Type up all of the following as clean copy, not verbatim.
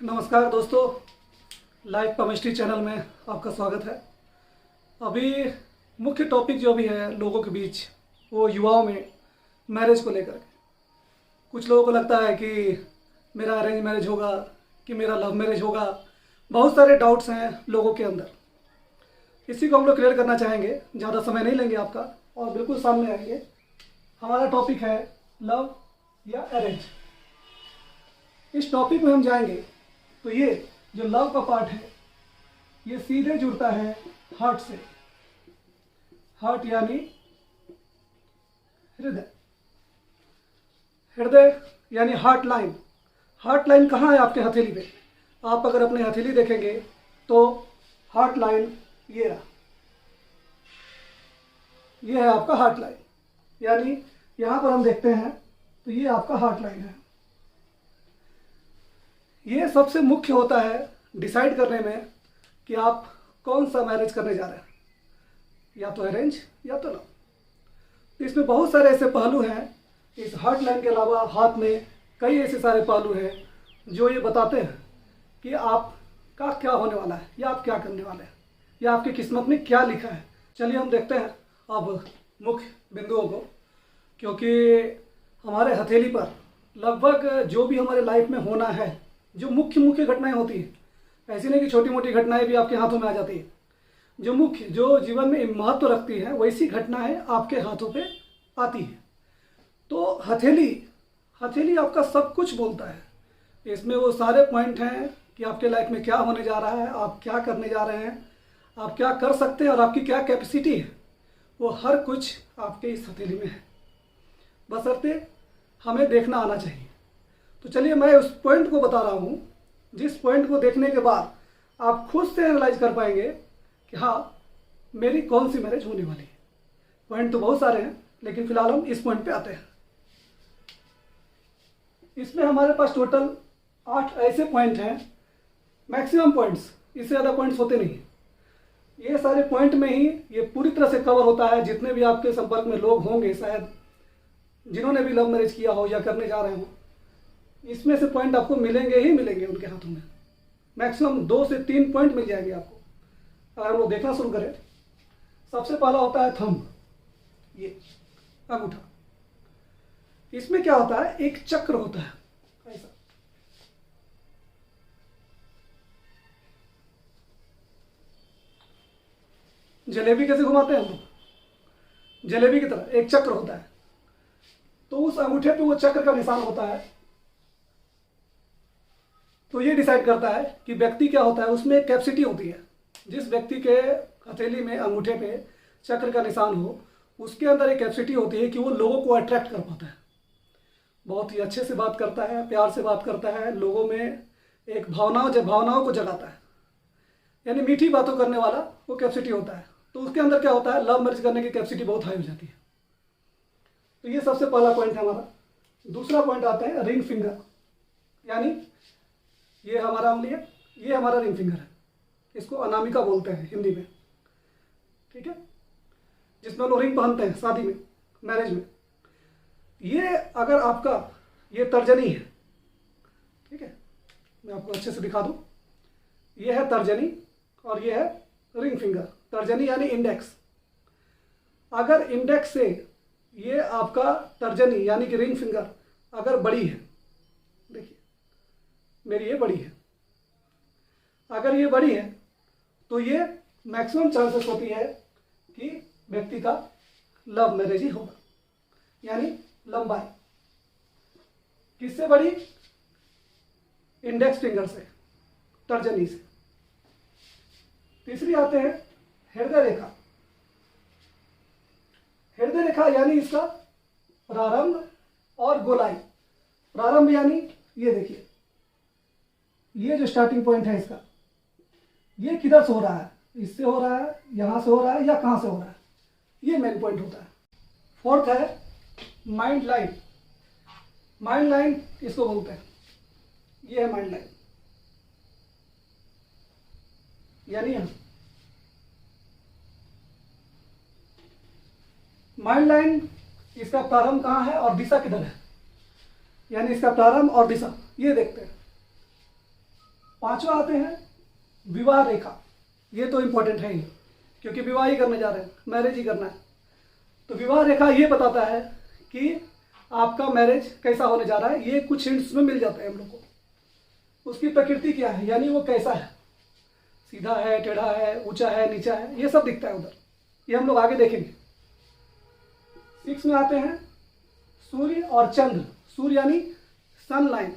नमस्कार दोस्तों, life chemistry channel में आपका स्वागत है। अभी मुख्य टॉपिक जो भी है लोगों के बीच, वो युवाओं में मैरिज को लेकर के। कुछ लोगों को लगता है कि मेरा अरेंज मैरिज होगा कि मेरा लव मैरिज होगा। बहुत सारे डाउट्स हैं लोगों के अंदर। इसी को हम लोग क्लियर करना चाहेंगे। ज़्यादा समय नहीं लेंगे आपका और बिल्कुल सामने आएंगे। हमारा टॉपिक है लव या अरेंज। इस टॉपिक में हम जाएंगे तो ये जो लव का पार्ट है ये सीधे जुड़ता है हार्ट से। हार्ट यानी हृदय। हृदय यानी हार्ट लाइन। हार्ट लाइन कहाँ है? आपके हथेली पे। आप अगर अपनी हथेली देखेंगे तो हार्ट लाइन ये रहा, ये है आपका हार्ट लाइन। यानी यहाँ पर हम देखते हैं तो ये आपका हार्ट लाइन है। ये सबसे मुख्य होता है डिसाइड करने में कि आप कौन सा मैरिज करने जा रहे हैं, या तो अरेंज या तो लव। इसमें बहुत सारे ऐसे पहलू हैं। इस हार्ट लाइन के अलावा हाथ में कई ऐसे सारे पहलू हैं जो ये बताते हैं कि आपका क्या होने वाला है, या आप क्या करने वाले हैं, या आपकी किस्मत में क्या लिखा है। चलिए हम देखते हैं अब मुख्य बिंदुओं को। क्योंकि हमारे हथेली पर लगभग जो भी हमारे लाइफ में होना है, जो मुख्य मुख्य घटनाएं होती हैं, ऐसी नहीं कि छोटी मोटी घटनाएं भी आपके हाथों में आ जाती है। जो मुख्य, जो जीवन में महत्व रखती है, वैसी घटनाएं आपके हाथों पे आती है। तो हथेली आपका सब कुछ बोलता है। इसमें वो सारे पॉइंट हैं कि आपके लाइफ में क्या होने जा रहा है, आप क्या करने जा रहे हैं, आप क्या कर सकते हैं और आपकी क्या कैपेसिटी है। वो हर कुछ आपके इस हथेली में है, बशर्ते हमें देखना आना चाहिए। तो चलिए मैं उस पॉइंट को बता रहा हूँ, जिस पॉइंट को देखने के बाद आप खुद से एनालाइज कर पाएंगे कि हाँ, मेरी कौन सी मैरिज होने वाली है। पॉइंट तो बहुत सारे हैं, लेकिन फिलहाल हम इस पॉइंट पे आते हैं। इसमें हमारे पास टोटल 8 ऐसे पॉइंट हैं, मैक्सिमम पॉइंट्स, इससे ज़्यादा पॉइंट्स होते नहीं। ये सारे पॉइंट में ही ये पूरी तरह से कवर होता है। जितने भी आपके संपर्क में लोग होंगे, शायद जिन्होंने भी लव मैरिज किया हो या करने जा रहे हो, इसमें से पॉइंट आपको मिलेंगे ही मिलेंगे उनके हाथों में। मैक्सिमम 2 से 3 पॉइंट मिल जाएंगे आपको अगर वो देखना शुरू करें। सबसे पहला होता है थंब, ये अंगूठा। इसमें क्या होता है, एक चक्र होता है ऐसा। जलेबी कैसे घुमाते हैं हम लोग, जलेबी की तरह एक चक्र होता है। तो उस अंगूठे पे वो चक्र का निशान होता है। तो ये डिसाइड करता है कि व्यक्ति क्या होता है, उसमें एक कैपेसिटी होती है। जिस व्यक्ति के हथेली में अंगूठे पे चक्र का निशान हो, उसके अंदर एक कैपेसिटी होती है कि वो लोगों को अट्रैक्ट कर पाता है। बहुत ही अच्छे से बात करता है, प्यार से बात करता है, लोगों में एक भावनाओं को जगाता है। यानी मीठी बातों करने वाला वो कैपेसिटी होता है। तो उसके अंदर क्या होता है, लव मैरिज करने की कैपेसिटी बहुत हाई हो जाती है। तो ये सबसे पहला पॉइंट है हमारा। दूसरा पॉइंट आता है रिंग फिंगर। यानी ये हमारा उंगली है, ये हमारा रिंग फिंगर है। इसको अनामिका बोलते हैं हिंदी में, ठीक है, जिसमें लोग रिंग पहनते हैं शादी में, मैरिज में। ये अगर आपका ये तर्जनी है, ठीक है, मैं आपको अच्छे से दिखा दूं। ये है तर्जनी और ये है रिंग फिंगर। तर्जनी यानी इंडेक्स। अगर इंडेक्स से ये आपका तर्जनी यानी कि रिंग फिंगर अगर बड़ी है, देखिए मेरी ये बड़ी है, अगर ये बड़ी है तो ये मैक्सिमम चांसेस होती है कि व्यक्ति का लव मैरिज ही होगा। यानी लंबाई किससे बड़ी, इंडेक्स फिंगर से, तर्जनी से। तीसरी आते हैं हृदय रेखा। हृदय रेखा यानी इसका प्रारंभ और गोलाई। प्रारंभ यानी ये देखिए, ये जो स्टार्टिंग पॉइंट है इसका, ये किधर से हो रहा है, इससे हो रहा है, यहां से हो रहा है, या कहां से हो रहा है, ये मेन पॉइंट होता है। फोर्थ है माइंड लाइन। माइंड लाइन इसको बोलते हैं, ये है माइंड लाइन। यानी माइंड लाइन, इसका प्रारंभ कहाँ है और दिशा किधर है, यानी इसका प्रारंभ और दिशा ये देखते हैं। पांचवा आते हैं विवाह रेखा। ये तो इम्पोर्टेंट है ही, क्योंकि विवाह ही करने जा रहे हैं, मैरिज ही करना है। तो विवाह रेखा ये बताता है कि आपका मैरिज कैसा होने जा रहा है। ये कुछ हिंट्स में मिल जाता है हम लोग को। उसकी प्रकृति क्या है, यानी वो कैसा है, सीधा है, टेढ़ा है, ऊंचा है, नीचा है, ये सब दिखता है उधर। ये हम लोग आगे देखेंगे। 6 में आते हैं सूर्य और चंद्र। सूर्य यानी सनलाइन,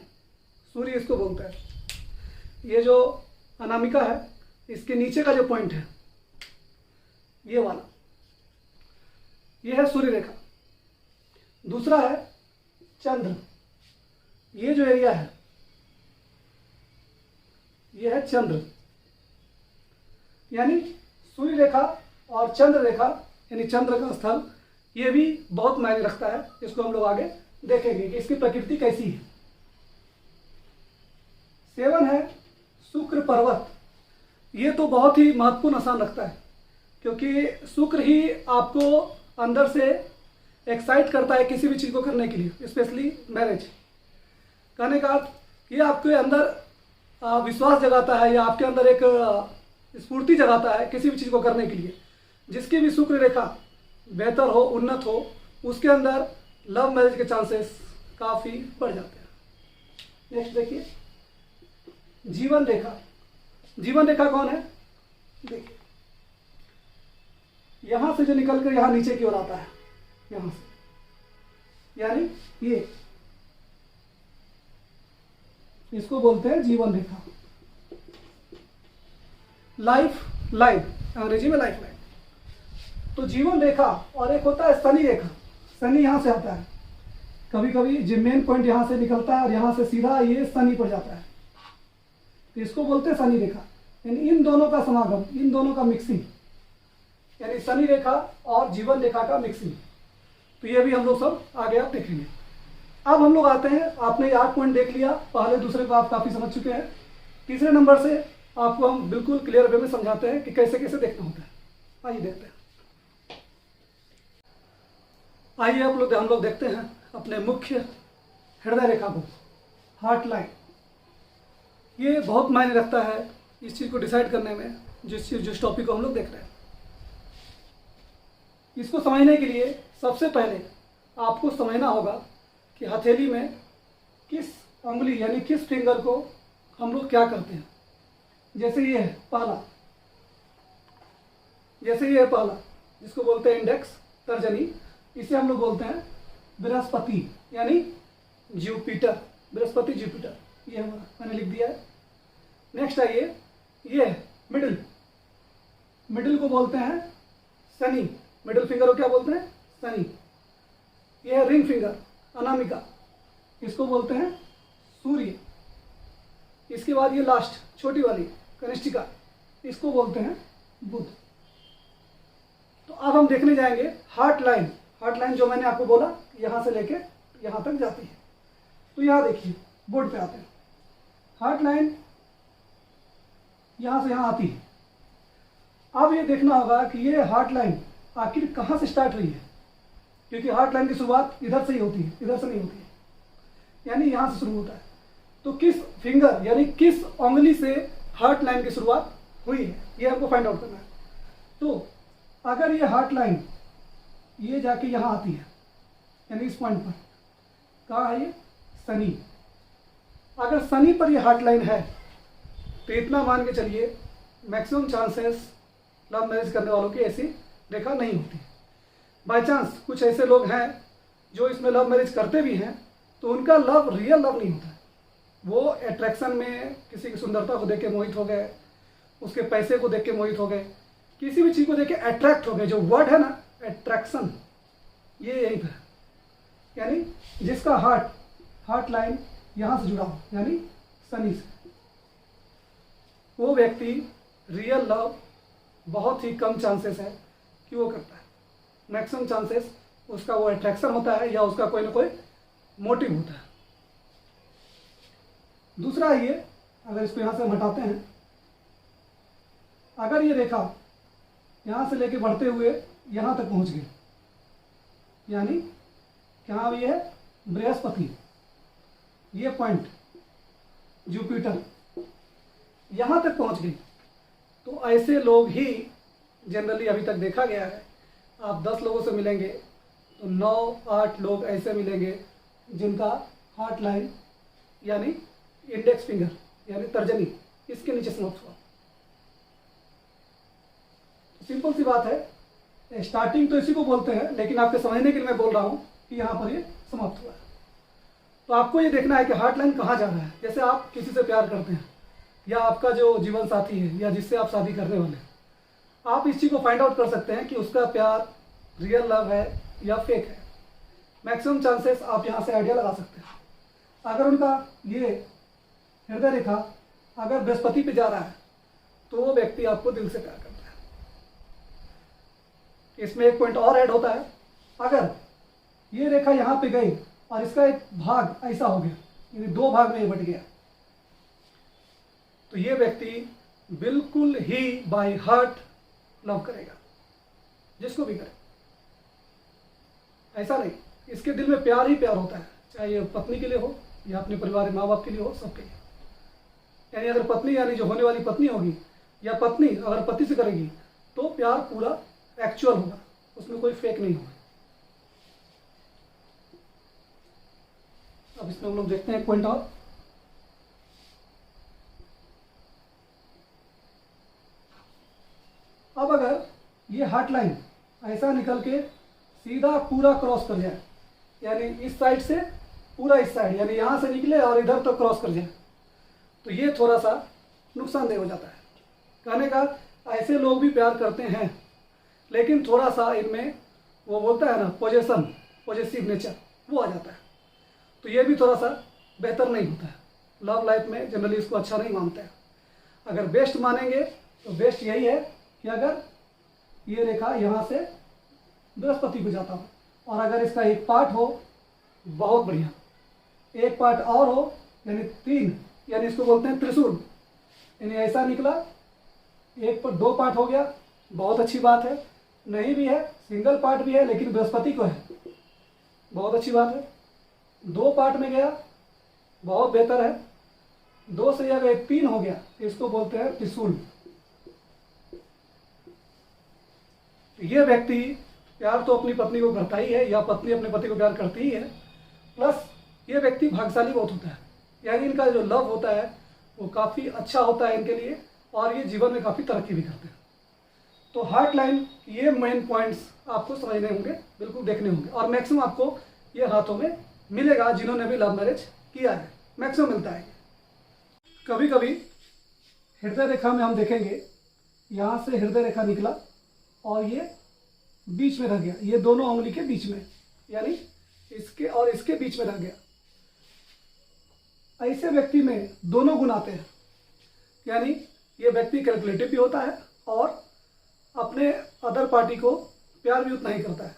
सूर्य इसको बोलते हैं। ये जो अनामिका है, इसके नीचे का जो पॉइंट है ये वाला, ये है सूर्य रेखा। दूसरा है चंद्र, ये जो एरिया है ये है चंद्र। यानी सूर्य रेखा और चंद्र रेखा यानी चंद्र का स्थल, ये भी बहुत मायने रखता है। इसको हम लोग आगे देखेंगे कि इसकी प्रकृति कैसी है। 7 है शुक्र पर्वत। ये तो बहुत ही महत्वपूर्ण स्थान रखता है, क्योंकि शुक्र ही आपको अंदर से एक्साइट करता है किसी भी चीज़ को करने के लिए, स्पेशली मैरिज। कहने का अर्थ ये आपके अंदर विश्वास जगाता है, या आपके अंदर एक स्फूर्ति जगाता है किसी भी चीज़ को करने के लिए। जिसकी भी शुक्र रेखा बेहतर हो, उन्नत हो, उसके अंदर लव मैरिज के चांसेस काफ़ी बढ़ जाते हैं। नेक्स्ट देखिए जीवन रेखा। जीवन रेखा कौन है, देखिए यहां से जो निकल कर यहां नीचे की ओर आता है, यहां से, यानी ये इसको बोलते हैं जीवन रेखा। लाइफ लाइन, अंग्रेजी में लाइफ लाइन। तो जीवन रेखा और एक होता है शनि रेखा। शनि यहां से आता है, कभी कभी जो मेन पॉइंट यहां से निकलता है और यहां से सीधा ये शनि पर जाता है, तो इसको बोलते हैं शनि रेखा। यानी इन दोनों का समागम, इन दोनों का मिक्सिंग, यानी शनि रेखा और जीवन रेखा का मिक्सिंग। तो ये भी हम लोग सब आगे आप देखेंगे। अब हम लोग आते हैं, आपने 8 पॉइंट देख लिया, पहले दूसरे को आप काफ़ी समझ चुके हैं। तीसरे नंबर से आपको हम बिल्कुल क्लियर वे में समझाते हैं कि कैसे कैसे देखना होता है। आइए देखते हैं। आइए हम लोग देखते हैं अपने मुख्य हृदय रेखा को, हार्ट लाइन। ये बहुत मायने रखता है इस चीज़ को डिसाइड करने में, जिस टॉपिक को हम लोग देख रहे हैं। इसको समझने के लिए सबसे पहले आपको समझना होगा कि हथेली में किस उंगली यानी किस फिंगर को हम लोग क्या करते हैं। जैसे ये है पहला, जिसको बोलते हैं इंडेक्स, तर्जनी, इसे हम लोग बोलते हैं बृहस्पति यानी जुपिटर, बृहस्पति जुपिटर। ये हमारा मैंने लिख दिया है। नेक्स्ट आइए, ये मिडिल को बोलते हैं शनि। मिडिल फिंगर को क्या बोलते हैं, शनि। ये है रिंग फिंगर, अनामिका, इसको बोलते हैं सूर्य। इसके बाद ये लास्ट छोटी वाली कनिष्ठिका, इसको बोलते हैं बुध। तो अब हम देखने जाएंगे हार्ट लाइन। हार्ट लाइन जो मैंने आपको बोला यहां से लेके यहां तक जाती है। तो यहां देखिए, बोर्ड पे आते हैं। हार्ट लाइन यहां से यहां आती है। अब ये देखना होगा कि ये हार्ट लाइन आखिर कहां से स्टार्ट हुई है, क्योंकि हार्ट लाइन की शुरुआत इधर से ही होती है, इधर से नहीं होती है, यानी यहां से शुरू होता है। तो किस फिंगर यानी किस उंगली से हार्ट लाइन की शुरुआत हुई है, ये हमको फाइंड आउट करना है। तो अगर ये हार्ट लाइन ये जाके यहां आती है, यानी इस पॉइंट पर, कहाँ है ये, शनि। अगर शनि पर ये हार्ट लाइन है तो इतना मान के चलिए मैक्सिमम चांसेस लव मैरिज करने वालों की ऐसी रेखा नहीं होती। बाय चांस कुछ ऐसे लोग हैं जो इसमें लव मैरिज करते भी हैं, तो उनका लव रियल लव नहीं होता है। वो अट्रैक्शन में किसी की सुंदरता को देख के मोहित हो गए, उसके पैसे को देख के मोहित हो गए, किसी भी चीज़ को देख के अट्रैक्ट हो गए। जो वर्ड है ना अट्रैक्शन, ये यही था। यानी जिसका हार्ट लाइन यहाँ से जुड़ा हो, यानी शनि से, वो व्यक्ति रियल लव बहुत ही कम चांसेस है कि वो करता है। मैक्सिमम चांसेस उसका वो अट्रैक्शन होता है या उसका कोई ना कोई मोटिव होता है। दूसरा ये, अगर इसको यहाँ से हम हटाते हैं, अगर ये रेखा यहाँ से लेके बढ़ते हुए यहाँ तक पहुँच गई, यानी क्या ये है बृहस्पति, ये पॉइंट जुपिटर, यहाँ तक पहुँच गई, तो ऐसे लोग ही जनरली अभी तक देखा गया है। आप 10 लोगों से मिलेंगे तो 9-8 लोग ऐसे मिलेंगे जिनका हार्ट लाइन यानी इंडेक्स फिंगर यानी तर्जनी इसके नीचे समाप्त हुआ। सिंपल सी बात है, स्टार्टिंग तो इसी को बोलते हैं, लेकिन आपके समझने के लिए मैं बोल रहा हूँ कि यहाँ पर ये समाप्त हुआ है। तो आपको ये देखना है कि हार्ट लाइन कहाँ जा रहा है। जैसे आप किसी से प्यार करते हैं या आपका जो जीवन साथी है या जिससे आप शादी करने वाले हैं, आप इस चीज़ को फाइंड आउट कर सकते हैं कि उसका प्यार रियल लव है या फेक है। मैक्सिमम चांसेस आप यहाँ से आइडिया लगा सकते हैं। अगर उनका ये हृदय रेखा अगर बृहस्पति पे जा रहा है तो वो व्यक्ति आपको दिल से प्यार करता है। इसमें एक पॉइंट और ऐड होता है, अगर ये रेखा यहाँ पे गई और इसका एक भाग ऐसा हो गया यानी 2 भाग में ये बट गया, तो ये व्यक्ति बिल्कुल ही बाय हार्ट लव करेगा जिसको भी करे। ऐसा नहीं, इसके दिल में प्यार ही प्यार होता है, चाहे ये पत्नी के लिए हो या अपने परिवार माँ बाप के लिए हो, सबके लिए। यानी अगर पत्नी यानी जो होने वाली पत्नी होगी या पत्नी अगर पति से करेगी तो प्यार पूरा एक्चुअल होगा, उसमें कोई फेक नहीं होगा। अब इसमें हम लोग देखते हैं एक पॉइंट और। अब अगर ये हार्ट लाइन ऐसा निकल के सीधा पूरा क्रॉस कर जाए, यानी इस साइड से पूरा इस साइड यानी यहाँ से निकले और इधर तक क्रॉस कर जाए, तो ये थोड़ा सा नुकसानदेह हो जाता है। कहने का ऐसे लोग भी प्यार करते हैं, लेकिन थोड़ा सा इनमें वो बोलता है ना पॉजिटिव नेचर वो आ जाता है, तो ये भी थोड़ा सा बेहतर नहीं होता है। लव लाइफ में जनरली इसको अच्छा नहीं मानते हैं। अगर बेस्ट मानेंगे तो बेस्ट यही है कि अगर ये रेखा यहाँ से बृहस्पति को जाता हो और अगर इसका एक पार्ट हो बहुत बढ़िया, एक पार्ट और हो यानी 3, यानी इसको बोलते हैं त्रिशूल, यानी ऐसा निकला, एक पर 2 पार्ट हो गया, बहुत अच्छी बात है। नहीं भी है, सिंगल पार्ट भी है लेकिन बृहस्पति को है, बहुत अच्छी बात है। 2 पार्ट में गया, बहुत बेहतर है। 2 से अगर 3 हो गया इसको बोलते हैं त्रिशूल। ये व्यक्ति प्यार तो अपनी पत्नी को करता ही है या पत्नी अपने पति को प्यार करती ही है, प्लस ये व्यक्ति भाग्यशाली बहुत होता है, यानी इनका जो लव होता है वो काफ़ी अच्छा होता है इनके लिए और ये जीवन में काफ़ी तरक्की भी करते हैं। तो हार्ट लाइन ये मेन पॉइंट्स आपको समझने होंगे, बिल्कुल देखने होंगे, और मैक्सिमम आपको ये हाथों में मिलेगा जिन्होंने भी लव मैरिज किया है, मैक्सिमम मिलता है। कभी कभी हृदय रेखा में हम देखेंगे यहाँ से हृदय रेखा निकला और ये बीच में रह गया, ये दोनों उंगली के बीच में, यानी इसके और इसके बीच में रह गया। ऐसे व्यक्ति में दोनों गुण आते हैं, यानी ये व्यक्ति कैलकुलेटिव भी होता है और अपने अदर पार्टी को प्यार भी उतना ही करता है,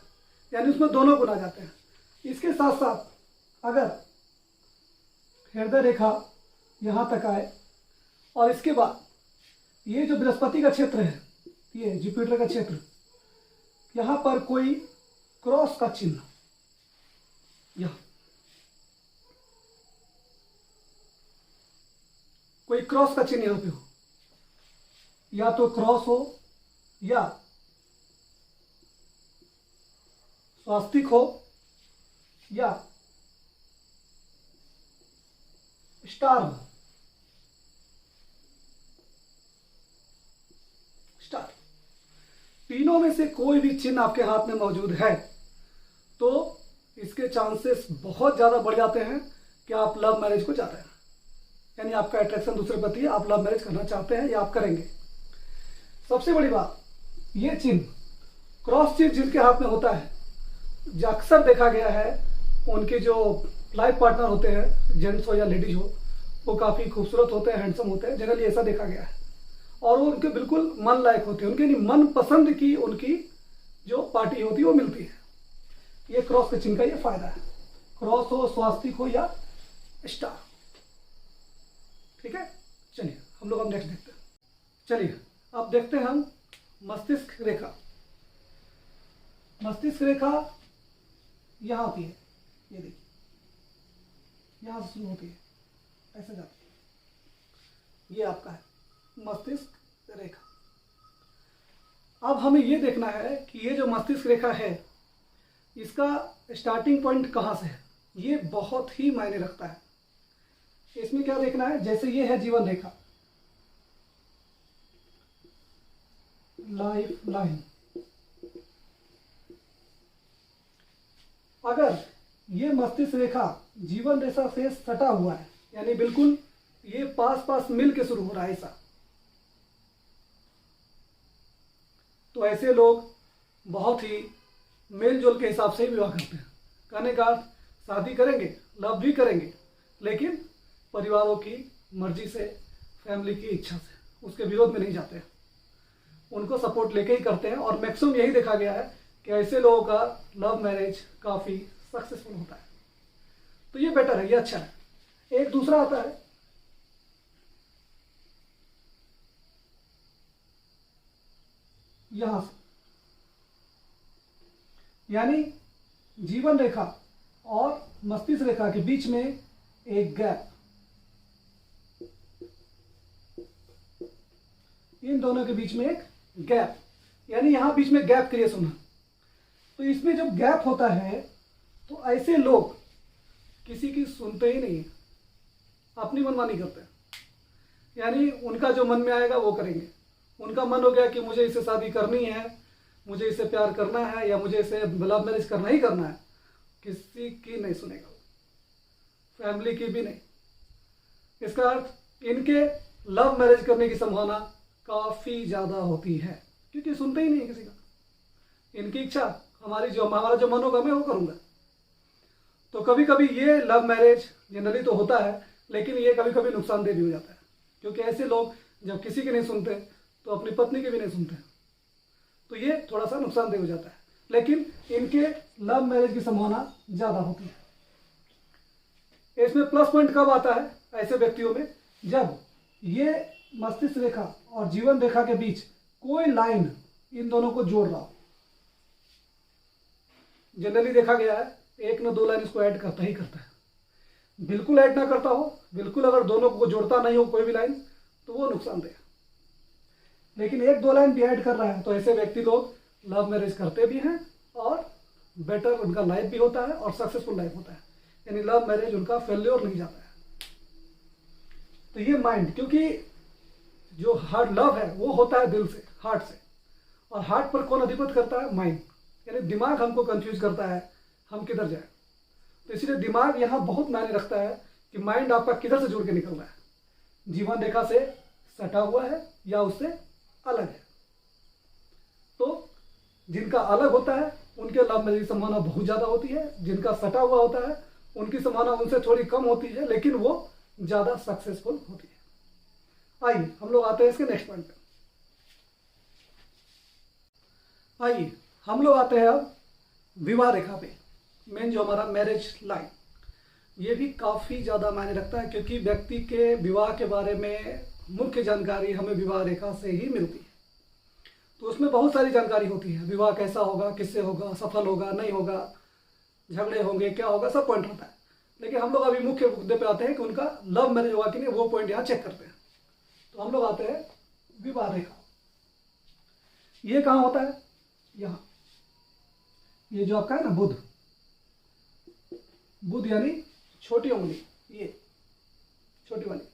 यानी उसमें दोनों गुण आ जाते हैं। इसके साथ साथ अगर हृदय रेखा यहाँ तक आए और इसके बाद ये जो बृहस्पति का क्षेत्र है, ये जुपिटर का क्षेत्र, यहाँ पर कोई क्रॉस का चिन्ह, यहाँ कोई क्रॉस का चिन्ह यहाँ पे हो, या तो क्रॉस हो या स्वास्तिक हो या स्टार हो। स्टार, तीनों में से कोई भी चिन्ह आपके हाथ में मौजूद है तो इसके चांसेस बहुत ज़्यादा बढ़ जाते हैं कि आप लव मैरिज को चाहते हैं, यानी आपका अट्रैक्शन दूसरे प्रति है, आप लव मैरिज करना चाहते हैं या आप करेंगे। सबसे बड़ी बात, ये चिन्ह क्रॉस चिन्ह जिनके हाथ में होता है, जो अक्सर देखा गया है उनके जो लाइफ पार्टनर होते हैं, जेंट्स हो या लेडीज हो, वो काफ़ी खूबसूरत होते हैं, हैंडसम होते हैं, जनरली ऐसा देखा गया है, और वो उनके बिल्कुल मन लायक होते हैं, उनके मन पसंद की उनकी जो पार्टी होती है वो मिलती है। ये क्रॉस के चिन्ह का ये फायदा है, क्रॉस हो, स्वास्तिक हो या स्टार। ठीक है, चलिए हम लोग अब नेक्स्ट देखते हैं। चलिए अब देखते हैं हम मस्तिष्क रेखा। मस्तिष्क रेखा यहाँ आती है, ये देखिए यहाँ से शुरू होती है, ऐसे जाती है, ये आपका है मस्तिष्क रेखा। अब हमें ये देखना है कि ये जो मस्तिष्क रेखा है इसका स्टार्टिंग पॉइंट कहाँ से है, ये बहुत ही मायने रखता है। इसमें क्या देखना है, जैसे ये है जीवन रेखा, लाइफ लाइन। अगर ये मस्तिष्क रेखा जीवन रेखा से सटा हुआ है, यानी बिल्कुल ये पास पास मिल के शुरू हो रहा है ऐसा, तो ऐसे लोग बहुत ही मेल जोल के हिसाब से ही विवाह करते हैं। कहने का अर्थ, शादी करेंगे, लव भी करेंगे, लेकिन परिवारों की मर्जी से, फैमिली की इच्छा से, उसके विरोध में नहीं जाते हैं, उनको सपोर्ट लेके ही करते हैं। और मैक्सिमम यही देखा गया है कि ऐसे लोगों का लव मैरिज काफ़ी सक्सेसफुल होता है। तो ये बेटर है, ये अच्छा है। एक दूसरा आता है यहां से, यानी जीवन रेखा और मस्तिष्क रेखा के बीच में एक गैप, इन दोनों के बीच में एक गैप, यानी यहां बीच में गैप क्रिएट होना। तो इसमें जब गैप होता है तो ऐसे लोग किसी की सुनते ही नहीं है, अपनी मनमानी करते हैं, यानी उनका जो मन में आएगा वो करेंगे। उनका मन हो गया कि मुझे इससे शादी करनी है, मुझे इससे प्यार करना है, या मुझे इससे लव मैरिज करना ही करना है, किसी की नहीं सुनेगा, फैमिली की भी नहीं। इसका अर्थ इनके लव मैरिज करने की संभावना काफ़ी ज़्यादा होती है, क्योंकि सुनते ही नहीं है किसी का। इनकी इच्छा, हमारा जो मन होगा मैं वो करूँगा। तो कभी कभी ये लव मैरिज जनरली तो होता है, लेकिन ये कभी कभी नुकसानदेह भी हो जाता है, क्योंकि ऐसे लोग जब किसी की नहीं सुनते तो अपनी पत्नी की भी नहीं सुनते, तो ये थोड़ा सा नुकसानदेह हो जाता है। लेकिन इनके लव मैरिज की संभावना ज़्यादा होती है। इसमें प्लस पॉइंट कब आता है ऐसे व्यक्तियों में, जब ये मस्तिष्क रेखा और जीवन रेखा के बीच कोई लाइन इन दोनों को जोड़ रहा हो। जनरली देखा गया है एक न दो लाइन इसको ऐड करता ही करता है। बिल्कुल ऐड ना करता हो, बिल्कुल अगर दोनों को जोड़ता नहीं हो कोई भी लाइन, तो वो नुकसानदेह है। लेकिन एक दो लाइन भी ऐड कर रहा है तो ऐसे व्यक्ति लोग लव मैरिज करते भी हैं और बेटर उनका लाइफ भी होता है और सक्सेसफुल लाइफ होता है, यानी लव मैरिज उनका फेल्योर नहीं जाता है। तो ये माइंड, क्योंकि जो हार्ट लव है वो होता है दिल से, हार्ट से, और हार्ट पर कौन अधिपत करता है, माइंड, यानी दिमाग हमको कंफ्यूज करता है हम किधर जाए। तो इसलिए दिमाग यहाँ बहुत मायने रखता है कि माइंड आपका किधर से जुड़ के निकल रहा है, जीवन रेखा से सटा हुआ है या उससे अलग है। तो जिनका अलग होता है उनके लव मैरिज की संभावना बहुत ज़्यादा होती है, जिनका सटा हुआ होता है उनकी संभावना उनसे थोड़ी कम होती है, लेकिन वो ज़्यादा सक्सेसफुल होती है। आइए हम लोग आते हैं इसके नेक्स्ट पॉइंट पे। आइए हम लोग आते हैं अब विवाह रेखा पे, मेन जो हमारा मैरिज लाइन। ये भी काफ़ी ज़्यादा मायने रखता है, क्योंकि व्यक्ति के विवाह के बारे में मुख्य जानकारी हमें विवाह रेखा से ही मिलती है। तो उसमें बहुत सारी जानकारी होती है, विवाह कैसा होगा, किससे होगा, सफल होगा नहीं होगा, झगड़े होंगे, क्या होगा, सब पॉइंट होता है। लेकिन हम लोग अभी मुख्य मुद्दे पे आते हैं कि उनका लव मैरिज होगा कि नहीं, वो पॉइंट यहाँ चेक करते हैं। तो हम लोग आते हैं विवाह रेखा। ये कहाँ होता है, यहाँ, ये जो आपका है ना बुध, बुध यानी छोटी उंगली, ये छोटी वाली,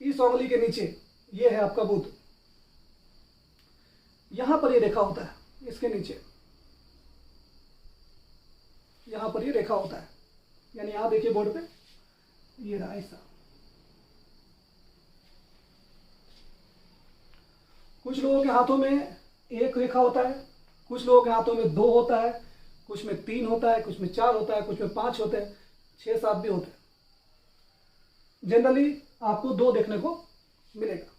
इस उंगली के नीचे ये है आपका बुध। यहां पर ये रेखा होता है, इसके नीचे यहां पर ये रेखा होता है, यानी यहां देखिए बोर्ड पे ये रहा ऐसा। कुछ लोगों के हाथों में एक रेखा होता है, कुछ लोगों के हाथों में 2 होता है, कुछ में 3 होता है, कुछ में 4 होता है, कुछ में 5 होते हैं, 6-7 भी होते हैं। जनरली आपको 2 देखने को मिलेगा।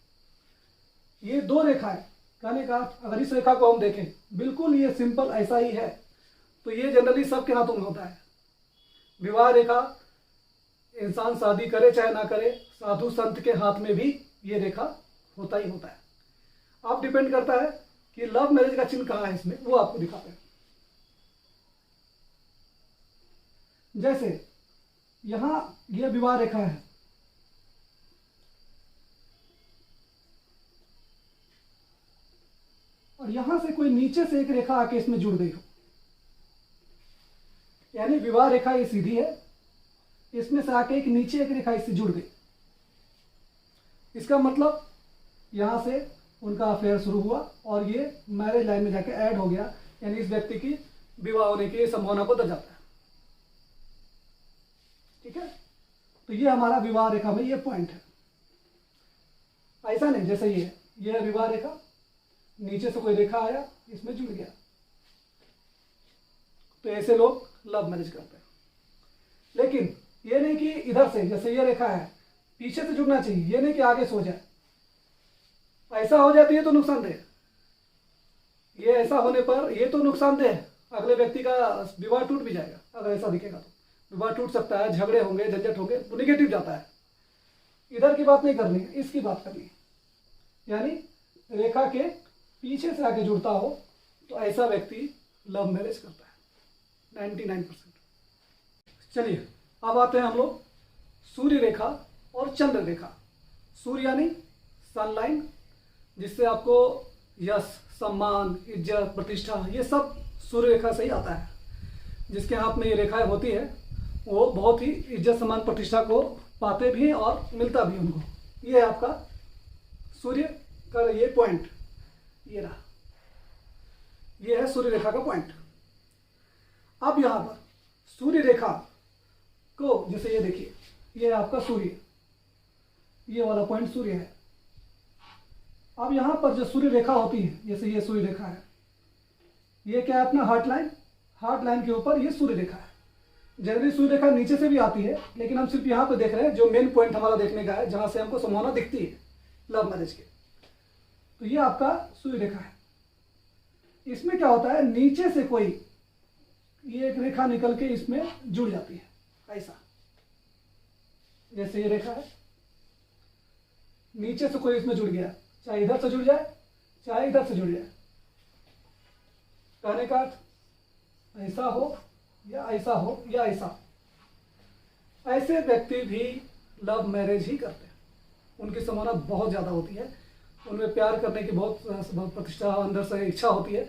ये 2 रेखा है, कहने का अगर इस रेखा को हम देखें, बिल्कुल ये सिंपल ऐसा ही है, तो ये जनरली सबके हाथों में होता है। विवाह रेखा, इंसान शादी करे चाहे ना करे, साधु संत के हाथ में भी ये रेखा होता ही होता है। अब डिपेंड करता है कि लव मैरिज का चिन्ह कहाँ है इसमें, वो आपको दिखाते हैं। जैसे यहां ये विवाह रेखा है, और यहां से कोई नीचे से एक रेखा आके इसमें जुड़ गई हो, यानी विवाह रेखा ये सीधी है, इसमें से आके एक नीचे एक रेखा इससे जुड़ गई, इसका मतलब यहां से उनका अफेयर शुरू हुआ और ये मैरिज लाइन में जाके ऐड हो गया, यानी इस व्यक्ति की विवाह होने की संभावना को दर्शाता है। ठीक है, तो ये हमारा विवाह रेखा में ये पॉइंट है। ऐसा नहीं जैसे ये है विवाह रेखा, नीचे से कोई रेखा आया इसमें जुड़ गया, तो ऐसे लोग लव मैरिज करते हैं। लेकिन ये नहीं कि इधर से जैसे ये रेखा है पीछे से जुड़ना चाहिए, ये नहीं कि आगे सो जाए, ऐसा हो जाती है तो नुकसानदेह। ये ऐसा होने पर ये तो नुकसानदेह है, अगले व्यक्ति का विवाह टूट भी जाएगा, अगर ऐसा दिखेगा तो विवाह टूट सकता है, झगड़े होंगे, झंझट होंगे, तो निगेटिव जाता है। इधर की बात नहीं करनी है, इसकी बात करनी है, यानी रेखा के पीछे से आके जुड़ता हो तो ऐसा व्यक्ति लव मैरिज करता है 99%। चलिए अब आते हैं हम लोग सूर्य रेखा और चंद्र रेखा। सूर्य यानी सनलाइन, जिससे आपको यश, सम्मान, इज्जत, प्रतिष्ठा ये सब सूर्य रेखा से ही आता है। जिसके हाथ में ये रेखाएं होती है वो बहुत ही इज्जत, सम्मान, प्रतिष्ठा को पाते भी हैं और मिलता भी उनको। ये है आपका सूर्य का ये पॉइंट, ये रहा, ये है सूर्य रेखा का पॉइंट। अब यहाँ पर सूर्य रेखा को जैसे ये देखिए, ये है आपका सूर्य, ये वाला पॉइंट सूर्य है। अब यहाँ पर जो सूर्य रेखा होती है, जैसे ये सूर्य रेखा है, ये क्या है अपना हार्ट लाइन, हार्ट लाइन के ऊपर ये सूर्य रेखा है। जनरली सूर्य रेखा नीचे से भी आती है, लेकिन हम सिर्फ यहाँ पे देख रहे हैं जो मेन पॉइंट हमारा देखने का है, जहाँ से हमको संभावना दिखती है लव मैरिज के। तो ये आपका सूर्य रेखा है। इसमें क्या होता है, नीचे से कोई ये एक रेखा निकल के इसमें जुड़ जाती है, ऐसा जैसे ये रेखा है, नीचे से कोई इसमें जुड़ गया, चाहे इधर से जुड़ जाए चाहे इधर से जुड़ जाए। कहने का अर्थ ऐसा हो या ऐसा हो या ऐसा, ऐसे व्यक्ति भी लव मैरिज ही करते हैं। उनकी संभावना बहुत ज़्यादा होती है, उनमें प्यार करने की बहुत प्रतिष्ठा अंदर से इच्छा होती है,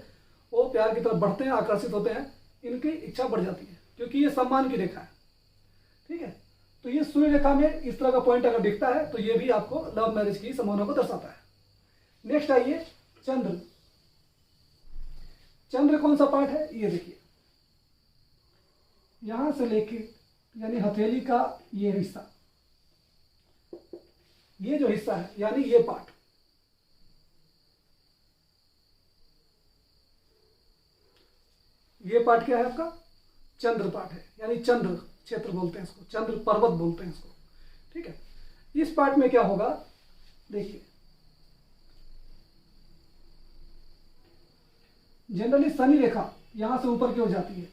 वो प्यार की तरफ बढ़ते हैं, आकर्षित होते हैं, इनकी इच्छा बढ़ जाती है क्योंकि ये सम्मान की रेखा है। ठीक है, तो ये सूर्य रेखा में इस तरह का पॉइंट अगर दिखता है तो ये भी आपको लव मैरिज की संभावना को दर्शाता है। नेक्स्ट आइए चंद्र। चंद्र कौन सा पार्ट है, ये देखिए, यहां से लेके यानी हथेली का ये हिस्सा, ये जो हिस्सा है यानी ये पार्ट, ये पार्ट क्या है आपका, चंद्र पार्ट है, यानी चंद्र क्षेत्र बोलते हैं इसको, चंद्र पर्वत बोलते हैं इसको। ठीक है, इस पार्ट में क्या होगा, देखिए जनरली शनि रेखा यहां से ऊपर की ओर जाती है।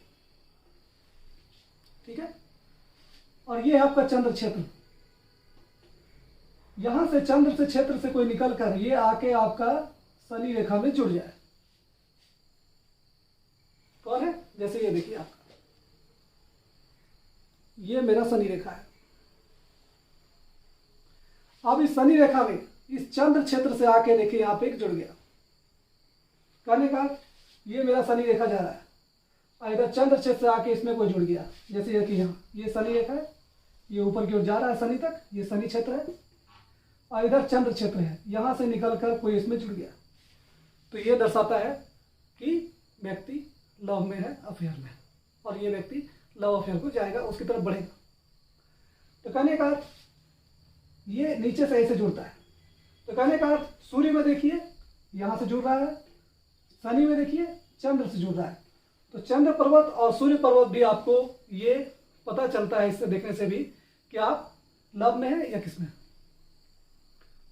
ठीक है, और ये है आपका चंद्र क्षेत्र, यहां से चंद्र से क्षेत्र से कोई निकल कर ये आके आपका शनि रेखा में जुड़ जाए। कौन है, जैसे ये देखिए आपका, ये मेरा शनि रेखा है। अब इस शनि रेखा में इस चंद्र क्षेत्र से आके देखिए यहां पे एक जुड़ गया। कहने का ये मेरा शनि रेखा जा रहा है, और इधर चंद्र क्षेत्र से आके इसमें कोई जुड़ गया, जैसे ये कि यहाँ ये शनि रेखा है, ये ऊपर की ओर जा रहा है शनि तक, ये शनि क्षेत्र है, और इधर चंद्र क्षेत्र है, यहां से निकलकर कोई इसमें जुड़ गया। तो ये दर्शाता है कि व्यक्ति लव में है, अफेयर में, और ये व्यक्ति लव अफेयर को जाएगा, उसकी तरफ बढ़ेगा। तो कहने का अर्थ ये नीचे से ऐसे जुड़ता है। तो कहने का अर्थ सूर्य में देखिए यहां से जुड़ रहा है, शनि में देखिए चंद्र से जुड़ रहा है। तो चंद्र पर्वत और सूर्य पर्वत भी आपको ये पता चलता है इससे देखने से भी कि आप लव में हैं या किस में।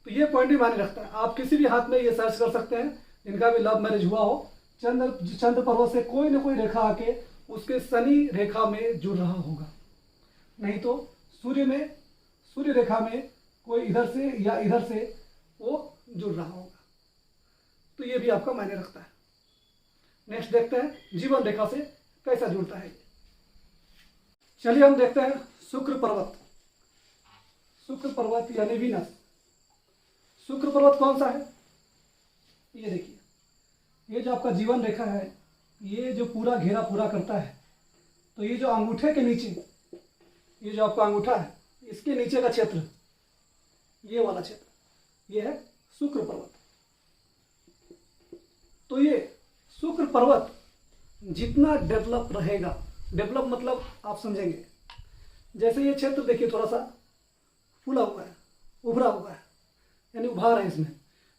तो ये पॉइंट भी मायने रखता है। आप किसी भी हाथ में ये सर्च कर सकते हैं जिनका भी लव मैरिज हुआ हो, चंद्र पर्वत से कोई ना कोई रेखा आके उसके शनि रेखा में जुड़ रहा होगा, नहीं तो सूर्य रेखा में कोई इधर से या इधर से वो जुड़ रहा होगा। तो ये भी आपका मायने रखता है। नेक्स्ट देखते हैं जीवन रेखा से कैसा जुड़ता है। चलिए हम देखते हैं शुक्र पर्वत। शुक्र पर्वत यानी वीनस। शुक्र पर्वत कौन सा है, ये देखिए, ये जो आपका जीवन रेखा है, ये जो पूरा घेरा पूरा करता है, तो ये जो अंगूठे के नीचे, ये जो आपका अंगूठा है, इसके नीचे का क्षेत्र, ये वाला क्षेत्र, ये है शुक्र पर्वत। तो ये शुक्र पर्वत जितना डेवलप रहेगा, डेवलप मतलब आप समझेंगे, जैसे ये क्षेत्र देखिए थोड़ा सा फूला हुआ है, उभरा हुआ है, यानी उभार है इसमें,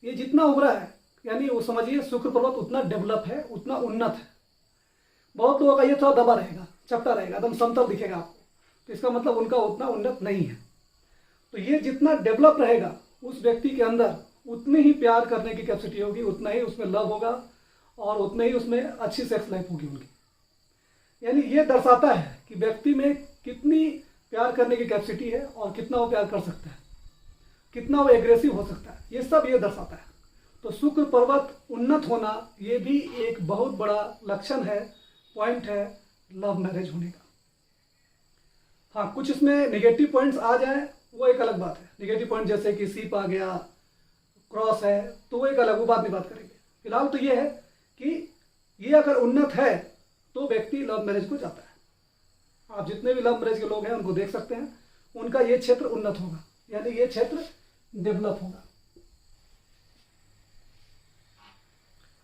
ये जितना उभरा है यानी वो समझिए शुक्र पर्वत उतना डेवलप है, उतना उन्नत है। बहुत लोगों का ये थोड़ा दबा रहेगा, चपटा रहेगा, एकदम समतल दिखेगा आपको, तो इसका मतलब उनका उतना उन्नत नहीं है। तो ये जितना डेवलप रहेगा उस व्यक्ति के अंदर उतनी ही प्यार करने की कैपेसिटी होगी, उतना ही उसमें लव होगा और उतने ही उसमें अच्छी सेक्स लाइफ होगी उनकी। यानी ये दर्शाता है कि व्यक्ति में कितनी प्यार करने की कैपेसिटी है और कितना वो प्यार कर सकता है, कितना वो एग्रेसिव हो सकता है, ये सब ये दर्शाता है। तो शुक्र पर्वत उन्नत होना ये भी एक बहुत बड़ा लक्षण है, पॉइंट है लव मैरिज होने का। हाँ, कुछ इसमें नेगेटिव पॉइंट्स आ जाए वो एक अलग बात है। नेगेटिव पॉइंट जैसे कि सीप आ गया, क्रॉस है, तो वो एक अलग, वो बाद में बात करेंगे। फिलहाल तो ये है कि ये अगर उन्नत है तो व्यक्ति लव मैरिज को जाता है। आप जितने भी लव मैरिज के लोग हैं उनको देख सकते हैं, उनका ये क्षेत्र उन्नत होगा, यानी ये क्षेत्र डेवलप होगा।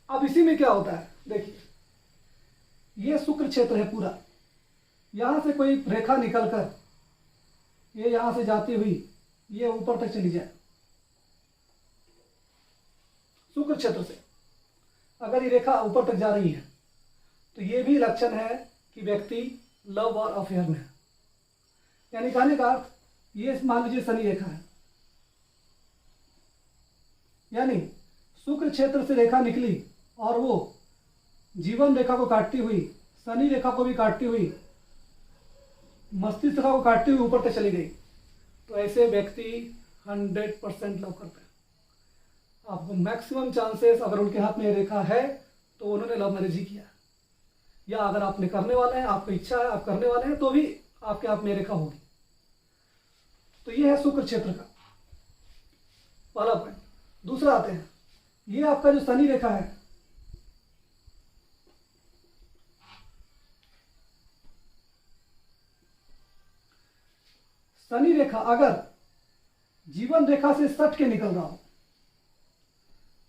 अब इसी में क्या होता है, देखिए ये शुक्र क्षेत्र है पूरा, यहां से कोई रेखा निकलकर ये यहां से जाती हुई ये ऊपर तक चली जाए, शुक्र क्षेत्र से अगर ये रेखा ऊपर तक जा रही है तो ये भी लक्षण है कि व्यक्ति लव और अफेयर में है। यानी कहने का अर्थ, ये मान लीजिए शनि रेखा है, यानी शुक्र क्षेत्र से रेखा निकली और वो जीवन रेखा को काटती हुई, शनि रेखा को भी काटती हुई, मस्तिष्क रेखा को काटती हुई ऊपर तक चली गई, तो ऐसे व्यक्ति 100% लव करते हैं। आपको मैक्सिमम चांसेस, अगर उनके हाथ में रेखा है तो उन्होंने लव मैरिज ही किया, या अगर आपने करने वाले हैं, आपकी इच्छा है, आप करने वाले हैं, तो भी आपके हाथ में रेखा होगी। तो ये है शुक्र क्षेत्र का पहला पॉइंट। दूसरा आते हैं, ये आपका जो शनि रेखा है, शनि रेखा अगर जीवन रेखा से सट के निकल रहा हो,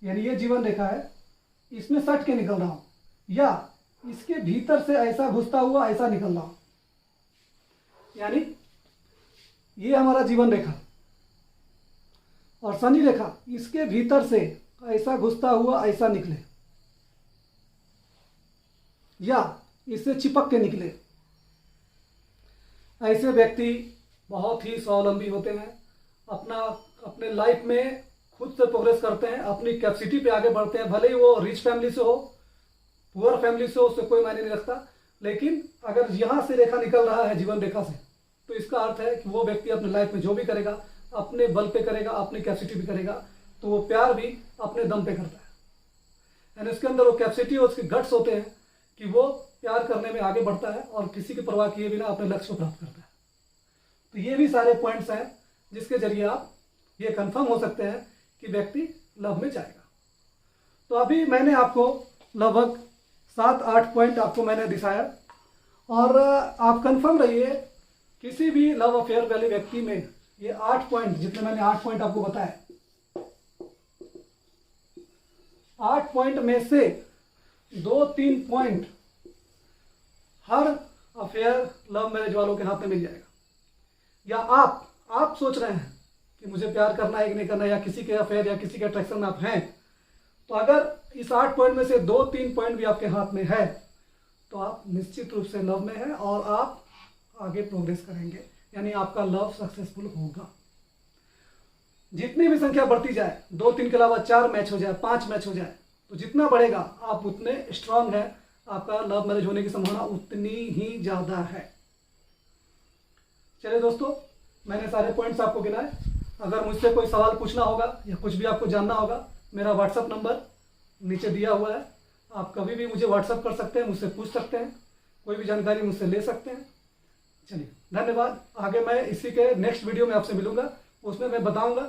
यानी ये जीवन रेखा है, इसमें सट के निकल रहा हो, या इसके भीतर से ऐसा घुसता हुआ ऐसा निकल रहा हो, यानी ये हमारा जीवन रेखा और शनि रेखा इसके भीतर से ऐसा घुसता हुआ ऐसा निकले, या इससे चिपक के निकले, ऐसे व्यक्ति बहुत ही स्वावलंबी होते हैं, अपने लाइफ में खुद से प्रोग्रेस करते हैं, अपनी कैपेसिटी पे आगे बढ़ते हैं। भले ही वो रिच फैमिली से हो, पुअर फैमिली से हो, उससे कोई मायने नहीं रखता, लेकिन अगर यहाँ से रेखा निकल रहा है जीवन रेखा से, तो इसका अर्थ है कि वो व्यक्ति अपने लाइफ में जो भी करेगा अपने बल पे करेगा, अपनी कैपेसिटी पे करेगा, तो वो प्यार भी अपने दम पे करता है। यानी उसके अंदर वो कैपेसिटी और उसके गट्स होते हैं कि वो प्यार करने में आगे बढ़ता है और किसी की परवाह किए बिना अपने लक्ष्य को प्राप्त करता है। तो ये भी सारे पॉइंट्स हैं जिसके जरिए आप ये कंफर्म हो सकते हैं कि व्यक्ति लव में जाएगा। तो अभी मैंने आपको लगभग 7-8 पॉइंट आपको मैंने दिखाया, और आप कंफर्म रहिए किसी भी लव अफेयर वाले व्यक्ति में ये 8 पॉइंट, जितने मैंने 8 पॉइंट आपको बताए, 8 पॉइंट में से 2-3 पॉइंट हर अफेयर लव मैरिज वालों के हाथ में मिल जाएगा। या आप सोच रहे हैं कि मुझे प्यार करना है कि नहीं करना, या किसी के अफेयर या किसी के अट्रैक्शन में आप हैं, तो अगर इस 8 पॉइंट में से 2-3 पॉइंट भी आपके हाथ में है तो आप निश्चित रूप से लव में हैं और आप आगे प्रोग्रेस करेंगे, यानी आपका लव सक्सेसफुल होगा। जितनी भी संख्या बढ़ती जाए, 2-3 के अलावा 4 मैच हो जाए, 5 मैच हो जाए, तो जितना बढ़ेगा आप उतने स्ट्रांग है, आपका लव मैरिज होने की संभावना उतनी ही ज़्यादा है। चलिए दोस्तों, मैंने सारे पॉइंट्स आपको गिनाए। अगर मुझसे कोई सवाल पूछना होगा या कुछ भी आपको जानना होगा, मेरा व्हाट्सएप नंबर नीचे दिया हुआ है, आप कभी भी मुझे व्हाट्सएप कर सकते हैं, मुझसे पूछ सकते हैं, कोई भी जानकारी मुझसे ले सकते हैं। चलिए धन्यवाद। आगे मैं इसी के नेक्स्ट वीडियो में आपसे मिलूंगा, उसमें मैं बताऊंगा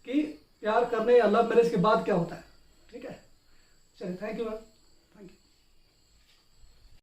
कि प्यार करने या लव मैरिज के बाद क्या होता है। ठीक है, चलिए, थैंक यू मैम।